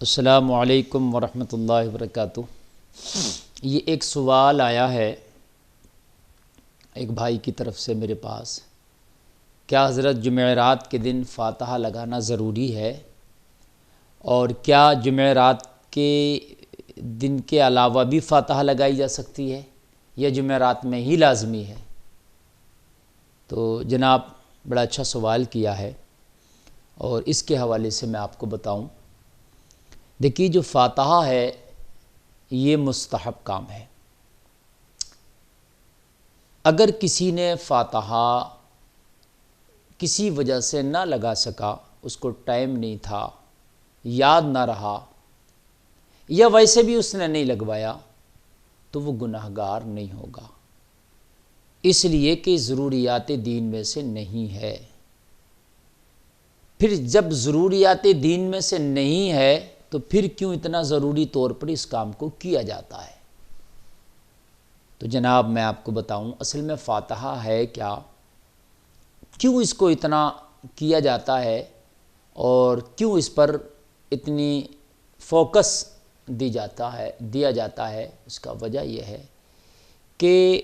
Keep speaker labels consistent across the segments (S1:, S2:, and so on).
S1: السلام علیکم ورحمۃ اللہ وبرکاتہ۔ یہ ایک سوال آیا ہے ایک بھائی کی طرف سے میرے پاس، کیا حضرت جمعرات کے دن فاتحہ لگانا ضروری ہے، اور کیا جمعرات کے دن کے علاوہ بھی فاتحہ لگائی جا سکتی ہے یا جمعرات میں ہی لازمی ہے؟ تو جناب بڑا اچھا سوال کیا ہے، اور اس کے حوالے سے میں آپ کو بتاؤں۔ دیکھیے، جو فاتحہ ہے یہ مستحب کام ہے۔ اگر کسی نے فاتحہ کسی وجہ سے نہ لگا سکا، اس کو ٹائم نہیں تھا، یاد نہ رہا، یا ویسے بھی اس نے نہیں لگوایا، تو وہ گناہگار نہیں ہوگا، اس لیے کہ ضروریات دین میں سے نہیں ہے۔ پھر جب ضروریات دین میں سے نہیں ہے تو پھر کیوں اتنا ضروری طور پر اس کام کو کیا جاتا ہے؟ تو جناب میں آپ کو بتاؤں، اصل میں فاتحہ ہے کیا، کیوں اس کو اتنا کیا جاتا ہے، اور کیوں اس پر اتنی فوکس دیا جاتا ہے۔ اس کا وجہ یہ ہے کہ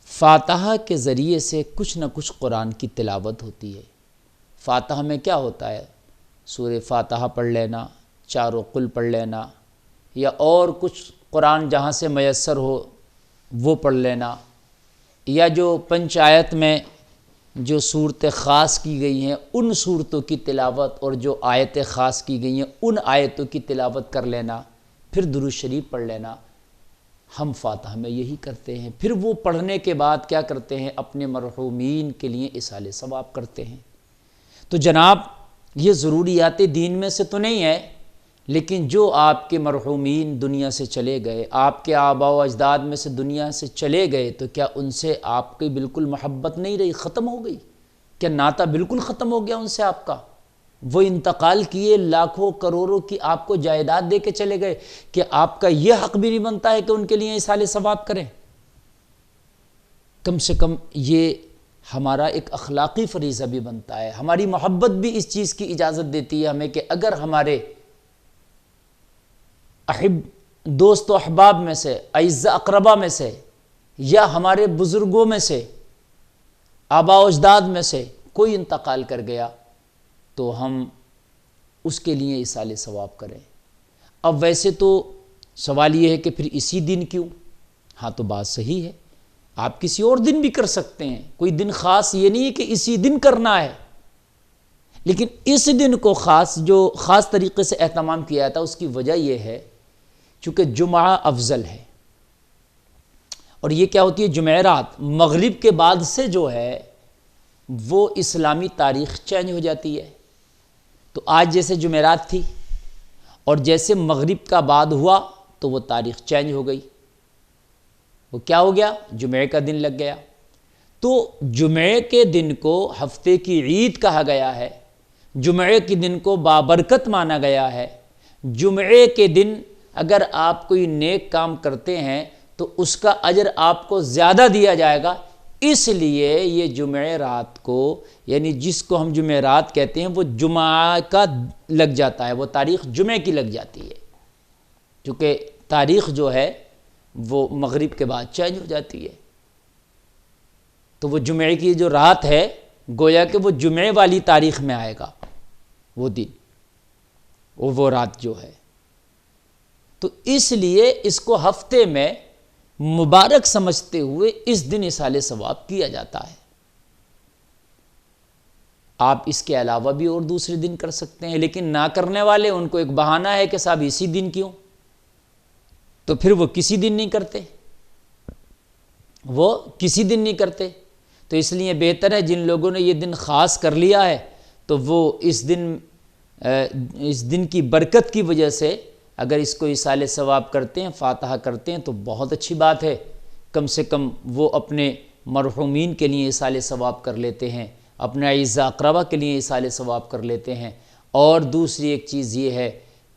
S1: فاتحہ کے ذریعے سے کچھ نہ کچھ قرآن کی تلاوت ہوتی ہے۔ فاتحہ میں کیا ہوتا ہے؟ سورہ فاتحہ پڑھ لینا، چاروں قل پڑھ لینا، یا اور کچھ قرآن جہاں سے میسر ہو وہ پڑھ لینا، یا جو پنچ آیت میں جو صورتیں خاص کی گئی ہیں ان صورتوں کی تلاوت، اور جو آیتیں خاص کی گئی ہیں ان آیتوں کی تلاوت کر لینا، پھر درود شریف پڑھ لینا۔ ہم فاتحہ میں یہی کرتے ہیں۔ پھر وہ پڑھنے کے بعد کیا کرتے ہیں؟ اپنے مرحومین کے لیے اصالہ ثواب کرتے ہیں۔ تو جناب یہ ضروریات دین میں سے تو نہیں ہے، لیکن جو آپ کے مرحومین دنیا سے چلے گئے، آپ کے آباء و اجداد میں سے دنیا سے چلے گئے، تو کیا ان سے آپ کی بالکل محبت نہیں رہی، ختم ہو گئی؟ کیا ناطہ بالکل ختم ہو گیا ان سے آپ کا؟ وہ انتقال کیے، لاکھوں کروڑوں کی آپ کو جائیداد دے کے چلے گئے، کہ آپ کا یہ حق بھی نہیں بنتا ہے کہ ان کے لیے اصالہ ثواب کریں؟ کم سے کم یہ ہمارا ایک اخلاقی فریضہ بھی بنتا ہے، ہماری محبت بھی اس چیز کی اجازت دیتی ہے ہمیں، کہ اگر ہمارے دوست و احباب میں سے، اعزاء اقربا میں سے، یا ہمارے بزرگوں میں سے، آباء و اجداد میں سے کوئی انتقال کر گیا، تو ہم اس کے لیے اصالہ ثواب کریں۔ اب ویسے تو سوال یہ ہے کہ پھر اسی دن کیوں؟ ہاں، تو بات صحیح ہے، آپ کسی اور دن بھی کر سکتے ہیں، کوئی دن خاص یہ نہیں ہے کہ اسی دن کرنا ہے، لیکن اس دن کو جو خاص طریقے سے اہتمام کیا جاتا ہے، اس کی وجہ یہ ہے چونکہ جمعہ افضل ہے، اور یہ کیا ہوتی ہے؟ جمعرات مغرب کے بعد سے جو ہے وہ اسلامی تاریخ چینج ہو جاتی ہے۔ تو آج جیسے جمعرات تھی، اور جیسے مغرب کا بعد ہوا تو وہ تاریخ چینج ہو گئی، وہ کیا ہو گیا؟ جمعے کا دن لگ گیا۔ تو جمعے کے دن کو ہفتے کی عید کہا گیا ہے، جمعے کے دن کو بابرکت مانا گیا ہے۔ جمعے کے دن اگر آپ کوئی نیک کام کرتے ہیں تو اس کا اجر آپ کو زیادہ دیا جائے گا، اس لیے یہ جمعرات کو، یعنی جس کو ہم جمعرات کہتے ہیں، وہ جمعہ کا لگ جاتا ہے، وہ تاریخ جمعے کی لگ جاتی ہے، کیونکہ تاریخ جو ہے وہ مغرب کے بعد چینج ہو جاتی ہے۔ تو وہ جمعے کی جو رات ہے، گویا کہ وہ جمعے والی تاریخ میں آئے گا وہ دن، وہ رات جو ہے۔ تو اس لیے اس کو ہفتے میں مبارک سمجھتے ہوئے اس دن اصالہ ثواب کیا جاتا ہے۔ آپ اس کے علاوہ بھی اور دوسرے دن کر سکتے ہیں، لیکن نہ کرنے والے ان کو ایک بہانہ ہے کہ صاحب اسی دن کیوں، تو پھر وہ کسی دن نہیں کرتے، وہ کسی دن نہیں کرتے۔ تو اس لیے بہتر ہے جن لوگوں نے یہ دن خاص کر لیا ہے، تو وہ اس دن کی برکت کی وجہ سے اگر اس کو اصالہ ثواب کرتے ہیں، فاتحہ کرتے ہیں، تو بہت اچھی بات ہے۔ کم سے کم وہ اپنے مرحومین کے لیے اصالہ ثواب کر لیتے ہیں، اپنے اعزاء اقربا کے لیے اصالہ ثواب کر لیتے ہیں۔ اور دوسری ایک چیز یہ ہے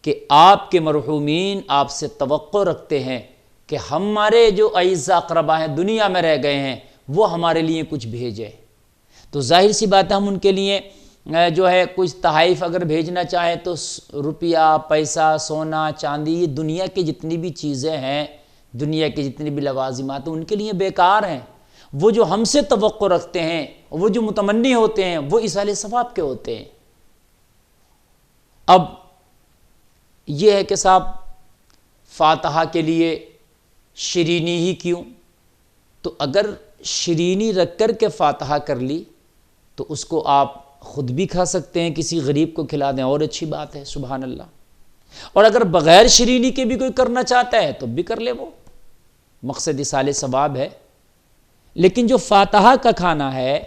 S1: کہ آپ کے مرحومین آپ سے توقع رکھتے ہیں کہ ہمارے جو اعزاء اقربا ہیں، دنیا میں رہ گئے ہیں، وہ ہمارے لیے کچھ بھیجیں۔ تو ظاہر سی بات ہے ہم ان کے لیے جو ہے کچھ تحائف اگر بھیجنا چاہیں تو روپیہ، پیسہ، سونا، چاندی، یہ دنیا کی جتنی بھی چیزیں ہیں، دنیا کی جتنی بھی لوازمات ہیں، ان کے لیے بیکار ہیں۔ وہ جو ہم سے توقع رکھتے ہیں، وہ جو متمنی ہوتے ہیں، وہ ایصال ثواب کے ہوتے ہیں۔ اب یہ ہے کہ صاحب فاتحہ کے لیے شیرینی ہی کیوں؟ تو اگر شیرینی رکھ کر کے فاتحہ کر لی تو اس کو آپ خود بھی کھا سکتے ہیں، کسی غریب کو کھلا دیں، اور اچھی بات ہے، سبحان اللہ۔ اور اگر بغیر شیرینی کے بھی کوئی کرنا چاہتا ہے تو بھی کر لے، وہ مقصد ایصال ثواب ہے۔ لیکن جو فاتحہ کا کھانا ہے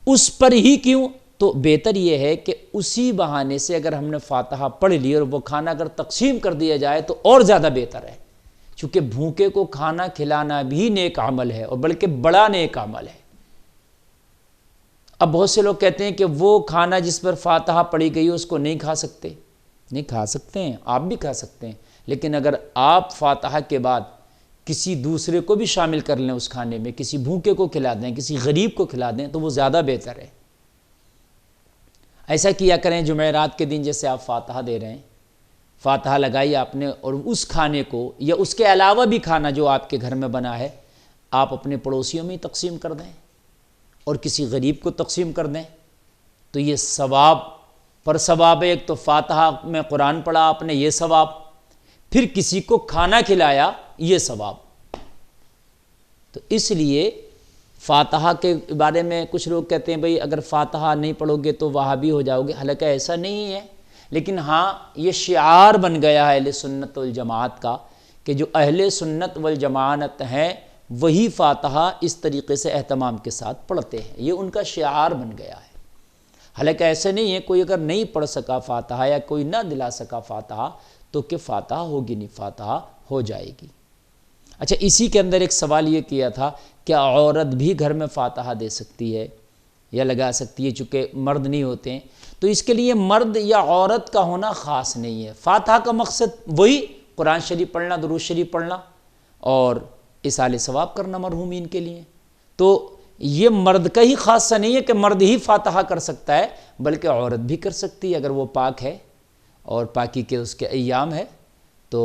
S1: اس پر ہی کیوں؟ تو بہتر یہ ہے کہ اسی بہانے سے اگر ہم نے فاتحہ پڑھ لی اور وہ کھانا اگر تقسیم کر دیا جائے تو اور زیادہ بہتر ہے، چونکہ بھوکے کو کھانا کھلانا بھی نیک عمل ہے، اور بلکہ بڑا نیک عمل ہے۔ اب بہت سے لوگ کہتے ہیں کہ وہ کھانا جس پر فاتحہ پڑھی گئی اس کو نہیں کھا سکتے۔ نہیں، کھا سکتے ہیں، آپ بھی کھا سکتے ہیں، لیکن اگر آپ فاتحہ کے بعد کسی دوسرے کو بھی شامل کر لیں اس کھانے میں، کسی بھوکے کو کھلا دیں، کسی غریب کو کھلا دیں، تو وہ زیادہ بہتر ہے۔ ایسا کیا کریں جمعرات کے دن جیسے آپ فاتحہ دے رہے ہیں، فاتحہ لگائی آپ نے، اور اس کھانے کو یا اس کے علاوہ بھی کھانا جو آپ کے گھر میں بنا ہے آپ اپنے پڑوسیوں میں ہی تقسیم کر دیں اور کسی غریب کو تقسیم کر دیں، تو یہ ثواب پر ثواب ہے۔ ایک تو فاتحہ میں قرآن پڑھا آپ نے، یہ ثواب، پھر کسی کو کھانا کھلایا، یہ ثواب۔ تو اس لیے فاتحہ کے بارے میں کچھ لوگ کہتے ہیں بھئی اگر فاتحہ نہیں پڑھو گے تو وہابی ہو جاؤ گے، حالانکہ ایسا نہیں ہے، لیکن ہاں یہ شعار بن گیا ہے اہل سنت والجماعت کا کہ جو اہل سنت والجماعت ہیں وہی فاتحہ اس طریقے سے اہتمام کے ساتھ پڑھتے ہیں، یہ ان کا شعار بن گیا ہے۔ حالانکہ ایسے نہیں ہے، کوئی اگر نہیں پڑھ سکا فاتحہ یا کوئی نہ دلا سکا فاتحہ تو کہ فاتحہ ہوگی نہیں، فاتحہ ہو جائے گی۔ اچھا، اسی کے اندر ایک سوال یہ کیا تھا، کیا عورت بھی گھر میں فاتحہ دے سکتی ہے یا لگا سکتی ہے چونکہ مرد نہیں ہوتے ہیں؟ تو اس کے لیے مرد یا عورت کا ہونا خاص نہیں ہے، فاتحہ کا مقصد وہی قرآن شریف پڑھنا، درود شریف پڑھنا اور ایصال ثواب کرنا مرحومین کے لیے۔ تو یہ مرد کا ہی خاصہ نہیں ہے کہ مرد ہی فاتحہ کر سکتا ہے، بلکہ عورت بھی کر سکتی ہے اگر وہ پاک ہے اور پاکی کے اس کے ایام ہے تو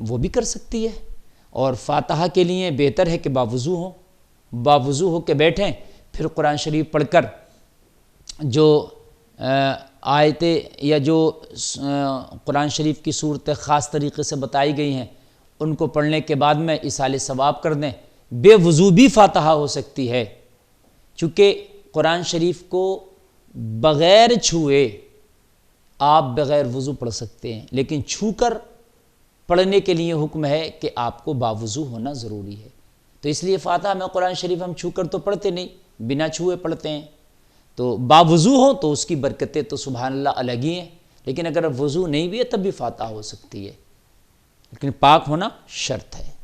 S1: وہ بھی کر سکتی ہے۔ اور فاتحہ کے لیے بہتر ہے کہ باوضو ہو کے بیٹھیں، پھر قرآن شریف پڑھ کر جو آیتیں یا جو قرآن شریف کی صورتیں خاص طریقے سے بتائی گئی ہیں ان کو پڑھنے کے بعد میں ایصال ثواب کر دیں۔ بے وضو بھی فاتحہ ہو سکتی ہے، چونکہ قرآن شریف کو بغیر چھوئے آپ بغیر وضو پڑھ سکتے ہیں، لیکن چھو کر پڑھنے کے لیے حکم ہے کہ آپ کو باوضو ہونا ضروری ہے۔ تو اس لیے فاتحہ میں قرآن شریف ہم چھو کر تو پڑھتے نہیں، بنا چھوئے پڑھتے ہیں، تو باوضو ہو تو اس کی برکتیں تو سبحان اللہ الگ ہی ہیں، لیکن اگر وضو نہیں بھی ہے تب بھی فاتحہ ہو سکتی ہے، لیکن پاک ہونا شرط ہے۔